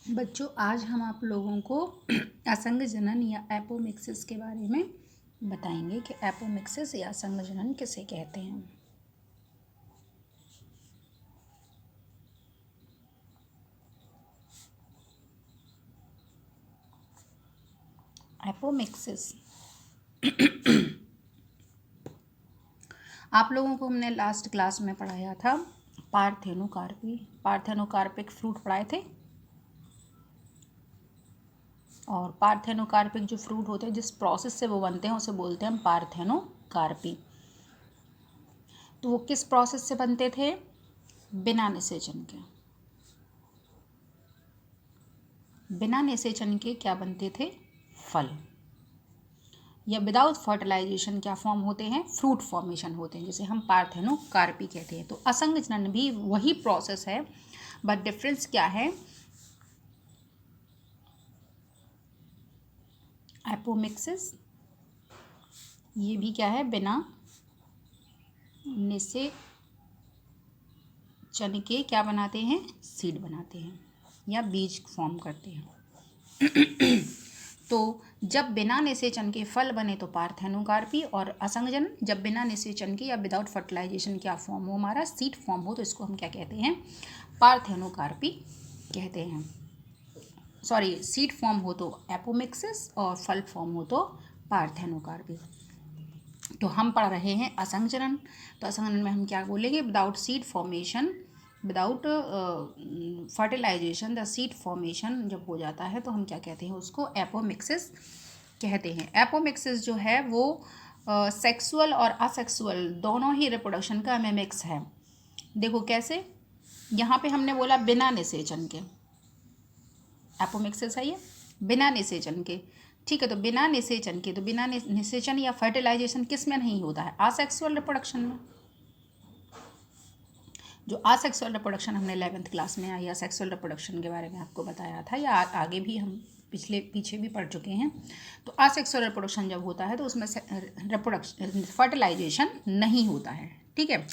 बच्चों, आज हम आप लोगों को असंग जनन या एपोमिक्सिस के बारे में बताएंगे कि एपोमिक्सिस या असंग जनन किसे कहते हैं। एपोमिक्सिस आप लोगों को हमने लास्ट क्लास में पढ़ाया था पार्थेनोकार्पिक फ्रूट पढ़ाए थे। और पार्थेनोकार्पिक जो फ्रूट होते हैं, जिस प्रोसेस से वो बनते हैं उसे बोलते हैं पार्थेनोकार्पी। तो वो किस प्रोसेस से बनते थे? बिना निषेचन के। बिना निषेचन के क्या बनते थे? फल। या विदाउट फर्टिलाइजेशन क्या फॉर्म होते हैं? फ्रूट फॉर्मेशन होते हैं, जिसे हम पार्थेनोकार्पी कहते हैं। तो असंग जनन भी वही प्रोसेस है, बट डिफरेंस क्या है? एपोमिक्सिस ये भी क्या है? बिना निषेचन के क्या बनाते हैं? सीड बनाते हैं या बीज फॉर्म करते हैं। तो जब बिना निषेचन के फल बने तो पार्थेनोकार्पी, और असंगजन जब बिना निषेचन के या विदाउट फर्टिलाइजेशन क्या फॉर्म हो? हमारा सीड फॉर्म हो, तो इसको हम क्या कहते हैं? पार्थेनोकार्पी कहते हैं। सॉरी, सीड फॉर्म हो तो एपोमिक्सिस और फल फॉर्म हो तो पार्थेनोकार्पी। तो हम पढ़ रहे हैं असंचरण। तो असंचरण में हम क्या बोलेंगे? Without seed formation, without fertilisation the seed formation जब हो जाता है तो हम क्या कहते हैं? उसको एपोमिक्सिस कहते हैं। एपोमिक्सिस जो है वो सेक्सुअल और असेक्सुअल दोनों ही रिप्रोडक्शन का मिमिक्स है। देखो कैसे, यहाँ पे हमने बोला बिना निषेचन के एपोमिक्सिस है ये, बिना निषेचन के। ठीक है, तो बिना निषेचन के, तो बिना निषेचन या फर्टिलाइजेशन किस में नहीं होता है? असेक्सुअल रिप्रोडक्शन में। जो असेक्सुअल रिप्रोडक्शन हमने 11th क्लास में या सेक्सुअल रिप्रोडक्शन के बारे में आपको बताया था, या आगे भी हम पीछे भी पढ़ चुके हैं। तो असेक्सुअल रिप्रोडक्शन जब होता है तो उसमें रिप्रोडक्शन फर्टिलाइजेशन नहीं होता है। ठीक है,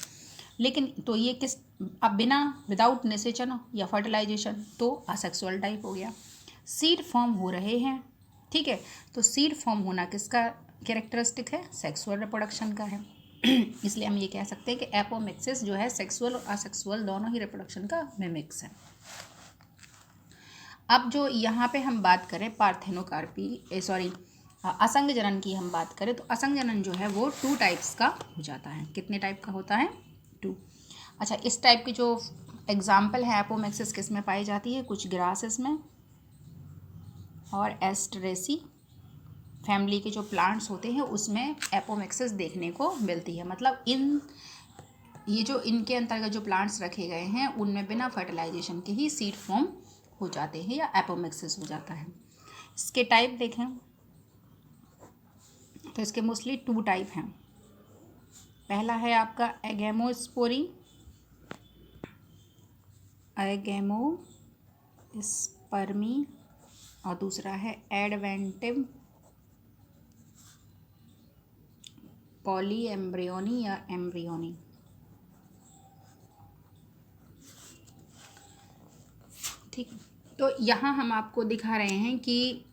लेकिन तो ये किस, अब बिना विदाउट निषेचन या फर्टिलाइजेशन तो असेक्सुअल टाइप हो गया। सीड फॉर्म हो रहे हैं, ठीक है, तो सीड फॉर्म होना किसका कैरेक्टरिस्टिक है? सेक्सुअल रिप्रोडक्शन का है। इसलिए हम ये कह सकते हैं कि एपोमिक्सिस जो है सेक्सुअल और असेक्सुअल दोनों ही रिप्रोडक्शन का मिमिक्स है। अब जो यहाँ पे हम बात करें पार्थेनोकार्पी असंग जनन की हम बात करें, तो असंग जनन जो है वो 2 टाइप्स का हो जाता है। कितने टाइप का होता है? 2। अच्छा, इस टाइप की जो एग्जाम्पल है एपोमिक्सिस किस में पाई जाती है? कुछ ग्रासेस में और एस्टरेसी फैमिली के जो प्लांट्स होते हैं उसमें एपोमिक्सिस देखने को मिलती है। मतलब ये जो इनके अंतर्गत जो प्लांट्स रखे गए हैं उनमें बिना फर्टिलाइजेशन के ही सीड फॉर्म हो जाते हैं या एपोमिक्सिस हो जाता है। इसके टाइप देखें तो इसके मोस्टली 2 टाइप हैं। पहला है आपका एगेमोस्पोरी, एगेमोस्पर्मी, और दूसरा है एडवेंटिव पॉली एम्ब्रियोनी या एम्ब्रियोनी। ठीक, तो यहाँ हम आपको दिखा रहे हैं कि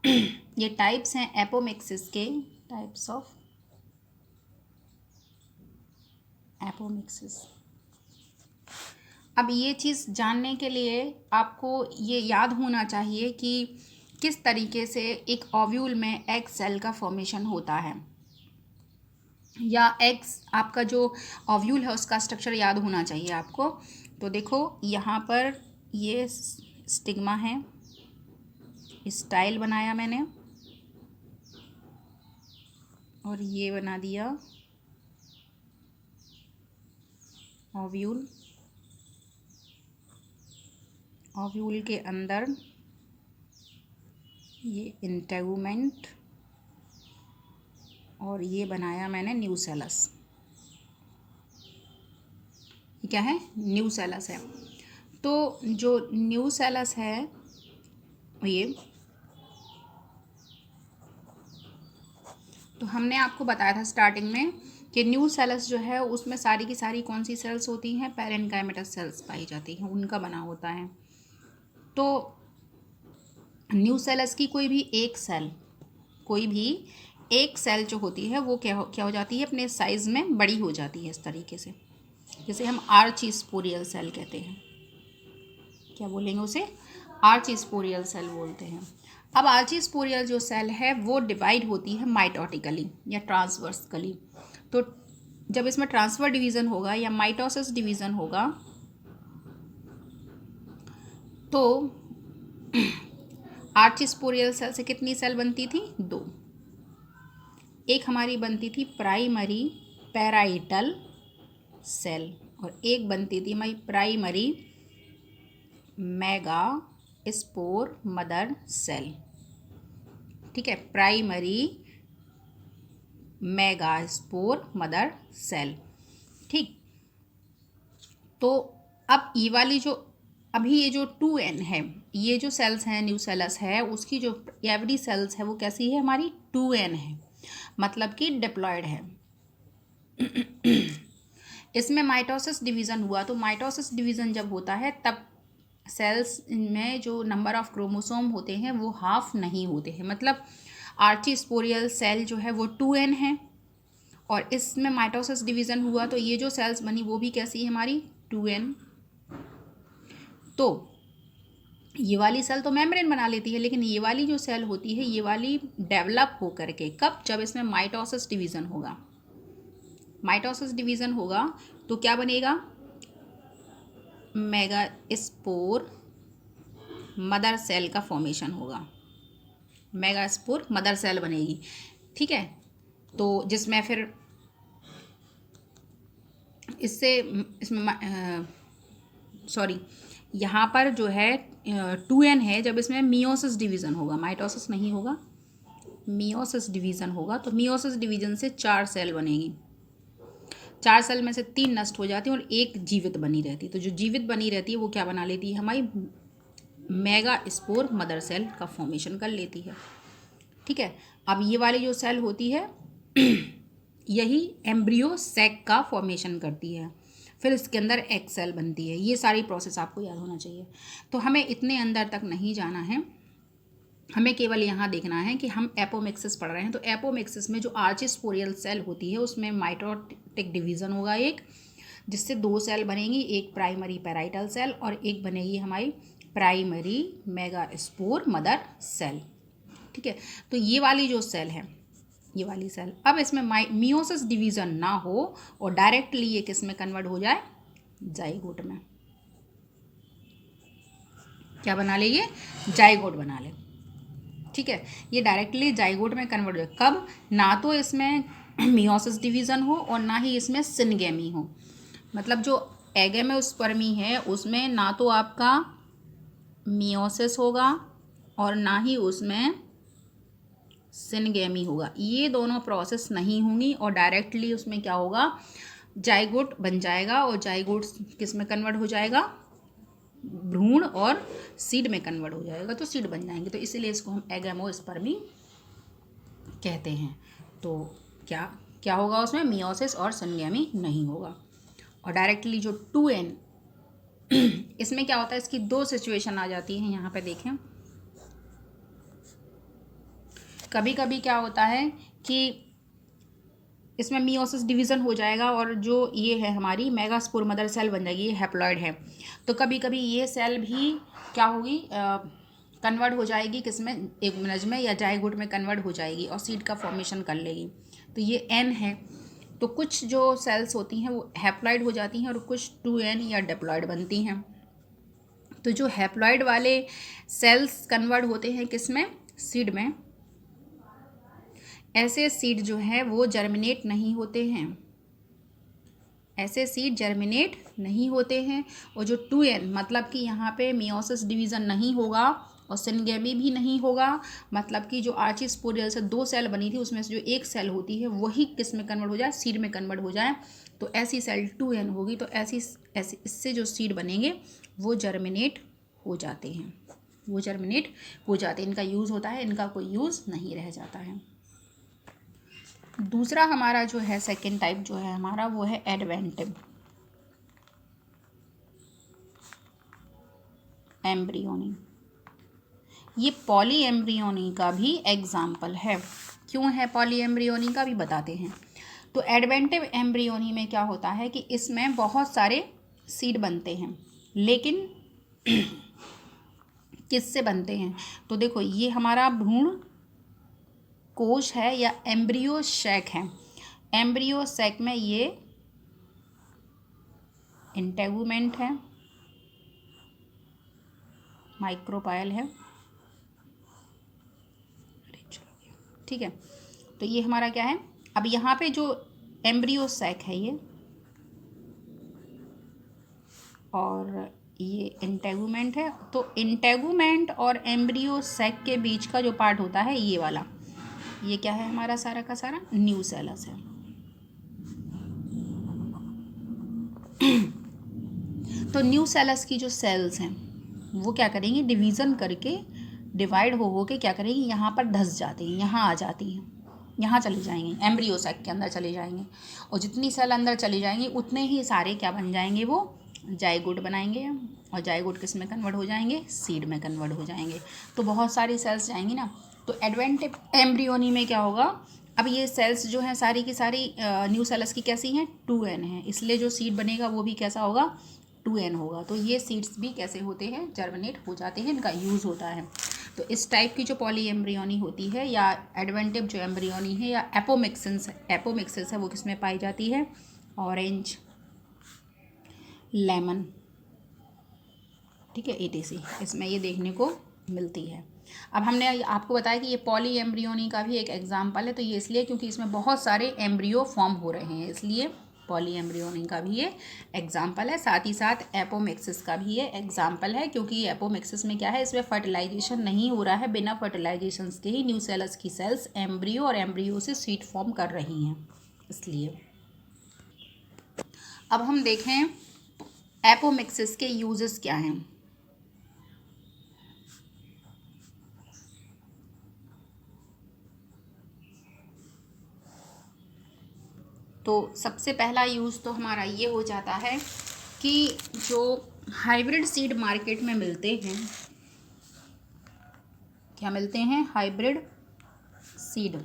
ये टाइप्स हैं एपोमिक्सिस के, टाइप्स ऑफ एपोमिक्सिस। अब ये चीज़ जानने के लिए आपको ये याद होना चाहिए कि किस तरीके से एक ओव्यूल में एग सेल का फॉर्मेशन होता है, या एग्स आपका जो ओव्यूल है उसका स्ट्रक्चर याद होना चाहिए आपको। तो देखो यहाँ पर ये स्टिग्मा है, स्टाइल बनाया मैंने, और ये बना दिया ओव्यूल। ओव्यूल के अंदर ये इंटेगुमेंट, और ये बनाया मैंने न्यूसेलस। ये क्या है? न्यूसेलस है। तो जो न्यूसेलस है ये, तो हमने आपको बताया था स्टार्टिंग में कि न्यूसेलस जो है उसमें सारी की सारी कौन सी सेल्स होती हैं? पैरेन्काइमेटस सेल्स पाई जाती हैं, उनका बना होता है। तो न्यूसेलस की कोई भी एक सेल जो होती है वो क्या हो जाती है, अपने साइज़ में बड़ी हो जाती है इस तरीके से, जिसे हम आर्चीस्पोरियल सेल कहते हैं। क्या बोलेंगे उसे? आर्चीस्पोरियल सेल बोलते हैं। अब आर्चीस्पोरियल जो सेल है वो डिवाइड होती है माइटोटिकली या ट्रांसवर्सकली। तो जब इसमें ट्रांसफर डिवीज़न होगा या माइटोसिस डिवीज़न होगा तो आर्चीस्पोरियल सेल से कितनी सेल बनती थी? 2। एक हमारी बनती थी प्राइमरी पैराइटल सेल और एक बनती थी हमारी primary megaspore mother cell. ठीक है, primary megaspore mother cell. ठीक, तो अब ये वाली जो अभी ये जो 2n है, ये जो सेल्स हैं न्यूसेलस है उसकी जो एवरी सेल्स है वो कैसी है? हमारी 2n है, मतलब कि डिप्लॉयड है। इसमें माइटोसिस डिवीज़न हुआ, तो माइटोसिस डिवीज़न जब होता है तब सेल्स में जो नंबर ऑफ क्रोमोसोम होते हैं वो हाफ नहीं होते हैं, मतलब आर्चीस्पोरियल सेल जो है वो 2n है और इसमें माइटोसिस डिवीज़न हुआ तो ये जो सेल्स बनी वो भी कैसी है? हमारी 2n। तो ये वाली सेल तो मेम्ब्रेन बना लेती है, लेकिन ये वाली जो सेल होती है ये वाली डेवलप हो करके कब? जब इसमें माइटोसिस डिवीज़न होगा। माइटोसिस डिवीज़न होगा तो क्या बनेगा? मेगा स्पोर मदर सेल का फॉर्मेशन होगा, मेगा स्पोर मदर सेल बनेगी। ठीक है, तो जिसमें फिर इसमें सॉरी यहाँ पर जो है 2n है, जब इसमें मियोसिस डिवीज़न होगा, माइटोसिस नहीं होगा, मियोसिस डिवीज़न होगा, तो मियोसिस डिवीज़न से 4 सेल बनेगी। 4 सेल में से 3 नष्ट हो जाती है और एक जीवित बनी रहती है। तो जो जीवित बनी रहती है वो क्या बना लेती है? हमारी मेगा स्पोर मदर सेल का फॉर्मेशन कर लेती है। ठीक है, अब ये वाली जो सेल होती है यही एम्ब्रियो सैक का फॉर्मेशन करती है, फिर इसके अंदर एग सेल बनती है। ये सारी प्रोसेस आपको याद होना चाहिए। तो हमें इतने अंदर तक नहीं जाना है, हमें केवल यहाँ देखना है कि हम एपोमिक्सिस पढ़ रहे हैं। तो एपोमिक्सिस में जो आर्चीस्पोरियल सेल होती है उसमें माइटोटिक डिवीज़न होगा एक, जिससे 2 सेल बनेंगी, एक प्राइमरी पैराइटल सेल और एक बनेगी हमारी primary megaspore mother cell. ठीक है, तो ये वाली जो सेल है, ये वाली सेल, अब इसमें मियोसिस डिवीज़न ना हो और डायरेक्टली ये किस में कन्वर्ट हो जाए? जाइगोट में। क्या बना ले? ये जाइगोट बना ले। ठीक है, ये डायरेक्टली जाइगोट में कन्वर्ट हो जाए। कब? ना तो इसमें मियोसिस डिवीज़न हो और ना ही इसमें सिनगेमी हो, मतलब जो एगेमोस्पर्मी है उसमें ना तो आपका मियोसिस होगा और ना ही उसमें सिनगेमी होगा, ये दोनों प्रोसेस नहीं होंगी और डायरेक्टली उसमें क्या होगा? जाइगोट बन जाएगा और जाइगोट किस में कन्वर्ट हो जाएगा? भ्रूण और सीड में कन्वर्ट हो जाएगा, तो सीड बन जाएंगे। तो इसीलिए इसको हम एगेमोस्पर्मी कहते हैं। तो क्या क्या होगा उसमें? मियोसिस और सिनगेमी नहीं होगा और डायरेक्टली जो 2n इसमें क्या होता है? इसकी 2 सिचुएशन आ जाती हैं। यहाँ पे देखें, कभी कभी क्या होता है कि इसमें मियोसिस डिवीज़न हो जाएगा और जो ये है हमारी मेगास्पोर मदर सेल बन जाएगी, ये हैप्लॉइड है। तो कभी कभी ये सेल भी क्या होगी? कन्वर्ट हो जाएगी किसमें? एक मिनज में या जाइगोट में कन्वर्ट हो जाएगी और सीड का फॉर्मेशन कर लेगी। तो ये n है। तो कुछ जो सेल्स होती हैं वो हैप्लॉइड हो जाती हैं और कुछ 2n या डिप्लॉइड बनती हैं। तो जो हैप्लॉइड वाले सेल्स कन्वर्ट होते हैं किसमें? सीड में। ऐसे सीड जो है वो जर्मिनेट नहीं होते हैं, ऐसे सीड जर्मिनेट नहीं होते हैं। और जो 2n मतलब कि यहाँ पे मियोसिस डिवीज़न नहीं होगा और सिनगेमी भी नहीं होगा, मतलब कि जो आर्चीस्पोरियल से 2 सेल बनी थी उसमें से जो एक सेल होती है वही किस में कन्वर्ट हो जाए? सीड में कन्वर्ट हो जाए। तो ऐसी सेल 2n होगी। तो ऐसी इससे जो सीड बनेंगे वो जर्मिनेट हो जाते हैं, वो जर्मिनेट हो जाते हैं। इनका यूज़ होता है, इनका कोई यूज़ नहीं रह जाता है। दूसरा हमारा जो है सेकेंड टाइप जो है हमारा वो है एडवेंटिव एम्ब्रियोनी। ये पॉली एम्ब्रियोनी का भी एग्जाम्पल है। क्यों है पॉली एम्ब्रियोनी का भी बताते हैं। तो एडवेंटिव एम्ब्रियोनी में क्या होता है कि इसमें बहुत सारे सीड बनते हैं, लेकिन किससे बनते हैं? तो देखो ये हमारा भ्रूण कोश है या एम्ब्रियो सैक है। एम्ब्रियो सैक में ये इंटेगुमेंट है, माइक्रोपाइल है, ठीक है। तो ये हमारा क्या है, अब यहाँ पे जो एम्ब्रियो सैक है ये, और ये इंटेगुमेंट है। तो इंटेगुमेंट और एम्ब्रियो सैक के बीच का जो पार्ट होता है ये वाला, ये क्या है हमारा सारा का सारा न्यूसेलस है। तो न्यूसेलस की जो सेल्स हैं वो क्या करेंगी, डिवीज़न करके डिवाइड हो के क्या करेंगी, यहाँ पर धस जाती हैं, यहाँ आ जाती हैं, यहाँ चली जाएंगी, एम्ब्रियो सैक के अंदर चली जाएंगी। और जितनी सेल अंदर चली जाएंगी उतने ही सारे क्या बन जाएंगे, वो जाइगोट बनाएंगे। और जाइगोट किस में कन्वर्ट हो जाएंगे, सीड में कन्वर्ट हो जाएंगे। तो बहुत सारी सेल्स जाएंगी ना। तो एडवेंटिव एम्ब्रियोनी में क्या होगा, अब ये सेल्स जो हैं सारी की सारी न्यू सेल्स की कैसी हैं, 2n है, इसलिए जो सीड बनेगा वो भी कैसा होगा, 2n होगा। तो ये सीड्स भी कैसे होते हैं, जर्मिनेट हो जाते हैं, इनका यूज़ होता है। तो इस टाइप की जो पॉली एम्ब्रियोनी होती है या एडवेंटिव जो एम्ब्रियोनी है या एपोमिक्सिस है वो किस में पाई जाती है, ऑरेंज, लेमन, ठीक है, ETC इसमें ये देखने को मिलती है। अब हमने आपको बताया कि ये पॉली एम्ब्रियोनी का भी एक एग्जाम्पल है। तो ये इसलिए क्योंकि इसमें बहुत सारे एम्ब्रियो फॉर्म हो रहे हैं, इसलिए पॉली एम्ब्रियोनी का भी ये एग्जाम्पल है। साथ ही साथ एपोमिक्सिस का भी ये एग्जाम्पल है, क्योंकि एपोमिक्सिस में क्या है, इसमें फर्टिलाइजेशन नहीं हो रहा है, बिना फर्टिलाइजेशन के ही न्यूसेलस की सेल्स एम्ब्रियो और एम्ब्रियो से सीड फॉर्म कर रही हैं, इसलिए। अब हम देखें एपोमिक्सिस के यूजेस क्या हैं। तो सबसे पहला यूज़ तो हमारा ये हो जाता है कि जो हाइब्रिड सीड मार्केट में मिलते हैं, क्या मिलते हैं, हाइब्रिड सीड।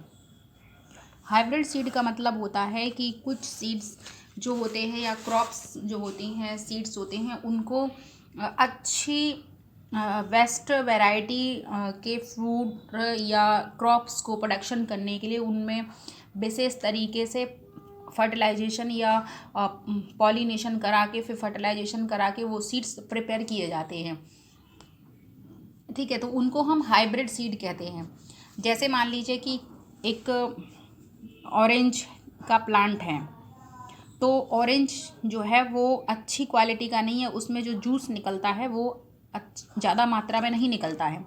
हाइब्रिड सीड का मतलब होता है कि कुछ सीड्स जो होते हैं या क्रॉप्स जो होती हैं, सीड्स होते हैं, उनको अच्छी बेस्ट वैरायटी के फ्रूट या क्रॉप्स को प्रोडक्शन करने के लिए उनमें विशेष तरीके से फर्टिलाइजेशन या पॉलिनेशन करा के, फिर फर्टिलाइजेशन करा के वो सीड्स प्रिपेयर किए जाते हैं, ठीक है। तो उनको हम हाइब्रिड सीड कहते हैं। जैसे मान लीजिए कि एक ऑरेंज का प्लांट है, तो ऑरेंज जो है वो अच्छी क्वालिटी का नहीं है, उसमें जो जूस निकलता है वो ज़्यादा मात्रा में नहीं निकलता है।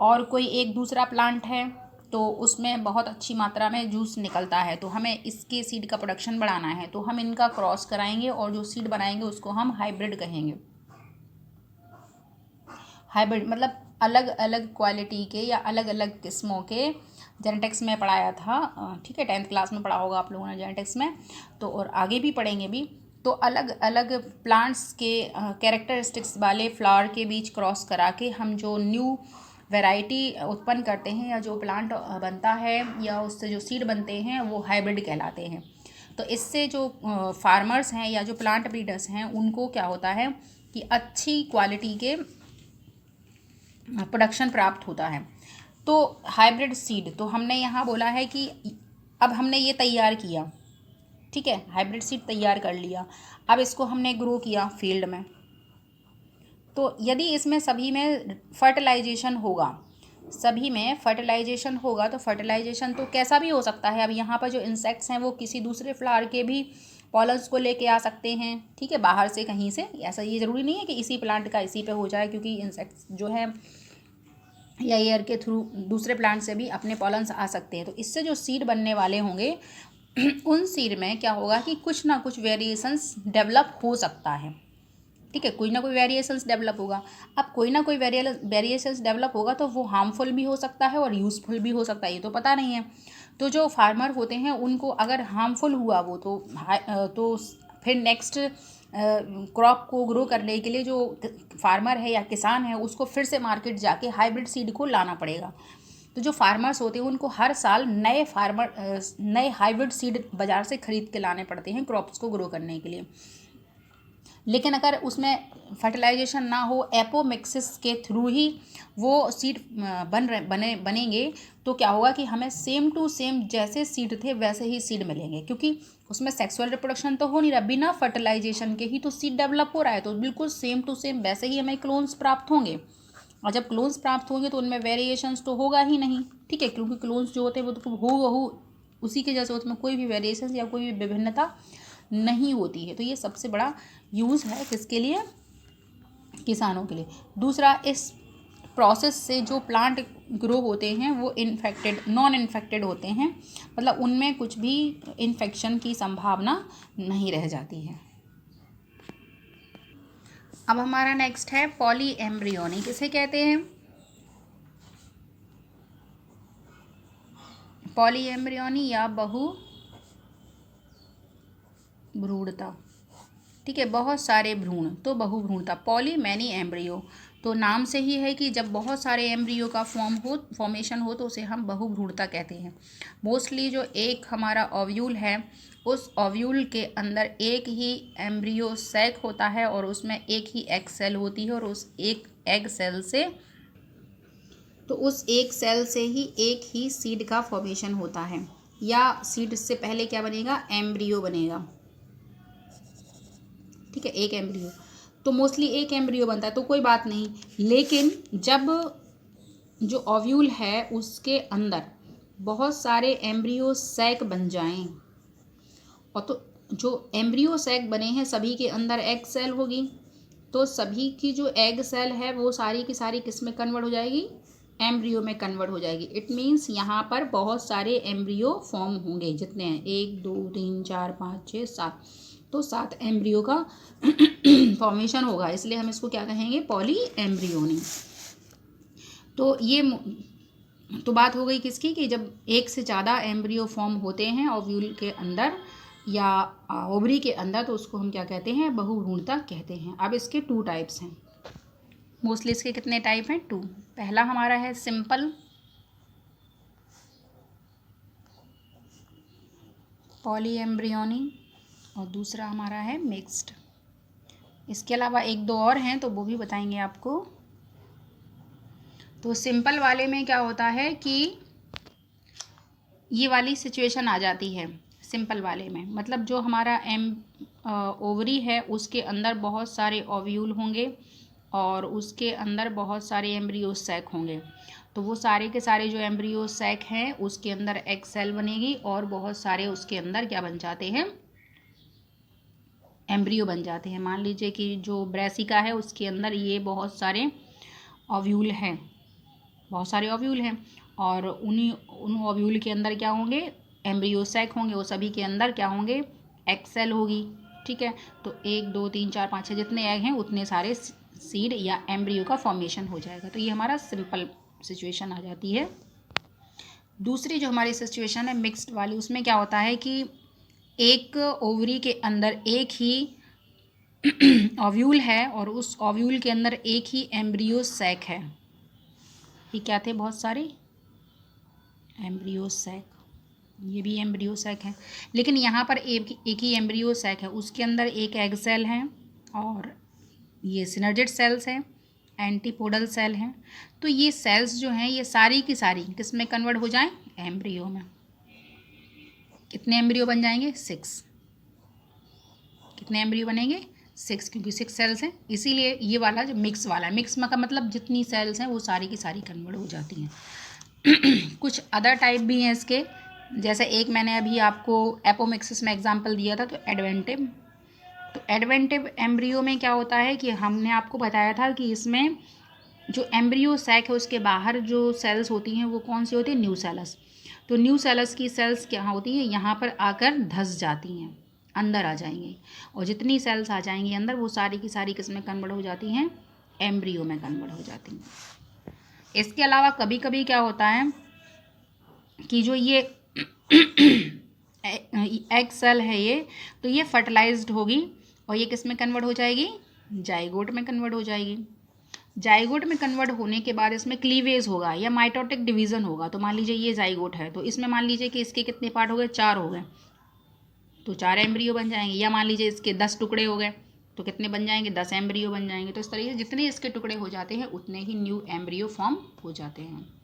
और कोई एक दूसरा प्लांट है तो उसमें बहुत अच्छी मात्रा में जूस निकलता है। तो हमें इसके सीड का प्रोडक्शन बढ़ाना है, तो हम इनका क्रॉस कराएंगे और जो सीड बनाएंगे उसको हम हाइब्रिड कहेंगे। हाइब्रिड मतलब अलग अलग क्वालिटी के या अलग अलग किस्मों के, जेनेटिक्स में पढ़ाया था, ठीक है, 10th क्लास में पढ़ा होगा आप लोगों ने जेनेटिक्स में, तो और आगे भी पढ़ेंगे भी। तो अलग अलग प्लांट्स के कैरेक्टरिस्टिक्स वाले फ्लावर के बीच क्रॉस करा के हम जो न्यू वैरायटी उत्पन्न करते हैं या जो प्लांट बनता है या उससे जो सीड बनते हैं वो हाइब्रिड कहलाते हैं। तो इससे जो फार्मर्स हैं या जो प्लांट ब्रीडर्स हैं उनको क्या होता है कि अच्छी क्वालिटी के प्रोडक्शन प्राप्त होता है। तो हाइब्रिड सीड तो हमने यहाँ बोला है कि अब हमने ये तैयार किया, ठीक है, हाइब्रिड सीड तैयार कर लिया, अब इसको हमने ग्रो किया फील्ड में। तो यदि इसमें सभी में फर्टिलाइजेशन होगा, सभी में फर्टिलाइजेशन होगा, तो फर्टिलाइजेशन तो कैसा भी हो सकता है। अब यहाँ पर जो इंसेक्ट्स हैं वो किसी दूसरे फ्लावर के भी पॉलन्स को लेके आ सकते हैं, ठीक है, बाहर से कहीं से। ऐसा ये ज़रूरी नहीं है कि इसी प्लांट का इसी पे हो जाए, क्योंकि इंसेक्ट्स जो है या एयर के थ्रू दूसरे प्लांट से भी अपने पॉलन्स आ सकते हैं। तो इससे जो सीड बनने वाले होंगे उन सीड में क्या होगा कि कुछ ना कुछ वेरिएशंस डेवलप हो सकता है, ठीक है, कोई ना कोई वेरिएशंस डेवलप होगा। अब कोई ना कोई वेरिएशंस डेवलप होगा तो वो हार्मफुल भी हो सकता है और यूज़फुल भी हो सकता है, ये तो पता नहीं है। तो जो फार्मर होते हैं उनको अगर हार्मफुल हुआ वो तो फिर नेक्स्ट क्रॉप को ग्रो करने के लिए जो फार्मर है या किसान है उसको फिर से मार्केट जाके हाइब्रिड सीड को लाना पड़ेगा। तो जो फार्मर्स होते हैं उनको हर साल नए हाइब्रिड सीड बाज़ार से ख़रीद के लाने पड़ते हैं क्रॉप्स को ग्रो करने के लिए। लेकिन अगर उसमें फर्टिलाइजेशन ना हो, एपोमिक्सिस के थ्रू ही वो सीड बनेंगे तो क्या होगा कि हमें सेम टू सेम जैसे सीड थे वैसे ही सीड मिलेंगे, क्योंकि उसमें सेक्सुअल रिप्रोडक्शन तो हो नहीं रहा, बिना फर्टिलाइजेशन के ही तो सीड डेवलप हो रहा है, तो बिल्कुल सेम टू सेम वैसे ही हमें क्लोन्स प्राप्त होंगे। और जब क्लोन्स प्राप्त होंगे तो उनमें वेरिएशंस तो होगा ही नहीं, ठीक है, क्योंकि क्लोन्स जो होते हैं वो तो हूबहू उसी के जैसे उसमें कोई भी वेरिएशंस या कोई भी विभिन्नता नहीं होती है। तो ये सबसे बड़ा यूज़ है किसके लिए, किसानों के लिए। दूसरा, इस प्रोसेस से जो प्लांट ग्रो होते हैं वो नॉन इन्फेक्टेड होते हैं, मतलब उनमें कुछ भी इन्फेक्शन की संभावना नहीं रह जाती है। अब हमारा नेक्स्ट है पॉली एम्ब्रियोनी। किसे कहते हैं? पॉली एम्ब्रियोनी या बहु भ्रूणता, ठीक है, बहुत सारे भ्रूण तो बहुभ्रूणता। पॉली मैनी एम्ब्रियो, तो नाम से ही है कि जब बहुत सारे एम्ब्रियो का फॉर्मेशन हो तो उसे हम बहुभ्रूणता कहते हैं। मोस्टली जो एक हमारा ओव्यूल है उस ओव्यूल के अंदर एक ही एम्ब्रियो सैक होता है और उसमें एक ही एग सेल होती है, और उस एक एग सेल से उस एक सेल से ही एक ही सीड का फॉर्मेशन होता है, या सीड से पहले क्या बनेगा, एम्ब्रियो बनेगा, ठीक है, एक एम्ब्रियो। तो मोस्टली एक एम्ब्रियो बनता है तो कोई बात नहीं, लेकिन जब जो ओव्यूल है उसके अंदर बहुत सारे एम्ब्रियो सैक बन जाएं, और तो जो एम्ब्रियो सैक बने हैं सभी के अंदर एग सेल होगी, तो सभी की जो एग सेल है वो सारी की सारी किस में कन्वर्ट हो जाएगी, एम्ब्रियो में कन्वर्ट हो जाएगी। इट मीन्स यहाँ पर बहुत सारे एम्ब्रियो फॉर्म होंगे, जितने हैं 1 2 3 4 5 6 7, तो 7 एम्ब्रियो का फॉर्मेशन होगा, इसलिए हम इसको क्या कहेंगे, पॉली एम्ब्रियोनी। तो ये तो बात हो गई किसकी, कि जब एक से ज़्यादा एम्ब्रियो फॉर्म होते हैं ओव्यूल के अंदर या ओवरी के अंदर, तो उसको हम क्या कहते हैं, बहुभ्रूणता कहते हैं। अब इसके 2 टाइप्स हैं, मोस्टली इसके कितने टाइप हैं, 2। पहला हमारा है सिंपल पॉली एम्ब्रियोनी, और दूसरा हमारा है मिक्स्ड। इसके अलावा 1-2 और हैं तो वो भी बताएंगे आपको। तो सिंपल वाले में क्या होता है कि ये वाली सिचुएशन आ जाती है सिंपल वाले में, मतलब जो हमारा ओवरी है उसके अंदर बहुत सारे ओव्यूल होंगे और उसके अंदर बहुत सारे एम्ब्रियो सैक होंगे, तो वो सारे के सारे जो एम्ब्रियो सैक हैं उसके अंदर एग सेल बनेगी और बहुत सारे उसके अंदर क्या बन जाते हैं, एम्ब्रियो बन जाते हैं। मान लीजिए कि जो ब्रेसिका है उसके अंदर ये बहुत सारे ओव्यूल हैं, बहुत सारे ओव्यूल हैं, और उन ओव्यूल के अंदर क्या होंगे, एम्ब्रियो सैक होंगे, वो सभी के अंदर क्या होंगे, एग सेल होगी, ठीक है। तो 1 2 3 4 5 6 जितने एग हैं उतने सारे सीड या एम्ब्रियो का फॉर्मेशन हो जाएगा। तो ये हमारा सिंपल सिचुएशन आ जाती है। दूसरी जो हमारी सिचुएशन है मिक्स्ड वाली, उसमें क्या होता है कि एक ओवरी के अंदर एक ही ओव्यूल है और उस ओव्यूल के अंदर एक ही एम्ब्रियो सैक है। ये क्या थे, बहुत सारे एम्ब्रियो सैक, ये भी एम्ब्रियो सैक है, लेकिन यहाँ पर एक ही एम्ब्रियो सैक है, उसके अंदर एक एग सेल है और ये सिनर्जिड सेल्स हैं, एंटीपोडल सेल हैं। तो ये सेल्स जो हैं ये सारी की सारी किस में कन्वर्ट हो जाएं, एम्ब्रियो में। कितने एम्ब्रियो बन जाएंगे, 6। कितने एम्ब्रियो बनेंगे, 6, क्योंकि 6 सेल्स हैं, इसीलिए ये वाला जो मिक्स वाला है, मिक्स का मतलब जितनी सेल्स हैं वो सारी की सारी कन्वर्ट हो जाती हैं। कुछ अदर टाइप भी हैं इसके, जैसे एक मैंने अभी आपको एपोमिक्सिस में एग्जांपल दिया था, तो एडवेंटिव। तो एडवेंटिव एम्ब्रियो में क्या होता है कि हमने आपको बताया था कि इसमें जो एम्ब्रियो सैक है उसके बाहर जो सेल्स होती हैं वो कौन सी होती है, न्यूसेलस। तो न्यूसेलस की सेल्स क्या होती हैं, यहाँ पर आकर धंस जाती हैं, अंदर आ जाएंगी, और जितनी सेल्स आ जाएंगी अंदर वो सारी की सारी किस में कन्वर्ट हो जाती हैं, एम्ब्रियो में कन्वर्ट हो जाती हैं। इसके अलावा कभी कभी क्या होता है कि जो ये एग सेल है ये, तो ये फर्टिलाइज्ड होगी और ये किस में कन्वर्ट हो जाएगी, जाइगोट में कन्वर्ट हो जाएगी। जाइगोट में कन्वर्ट होने के बाद इसमें क्लीवेज होगा या माइटोटिक डिवीज़न होगा। तो मान लीजिए ये जाइगोट है, तो इसमें मान लीजिए कि इसके कितने पार्ट हो गए, 4 हो गए, तो 4 एम्ब्रियो बन जाएंगे। या मान लीजिए इसके 10 टुकड़े हो गए, तो कितने बन जाएंगे, 10 एम्ब्रियो बन जाएंगे। तो इस तरीके से जितने इसके टुकड़े हो जाते हैं उतने ही न्यू एम्ब्रियो फॉर्म हो जाते हैं।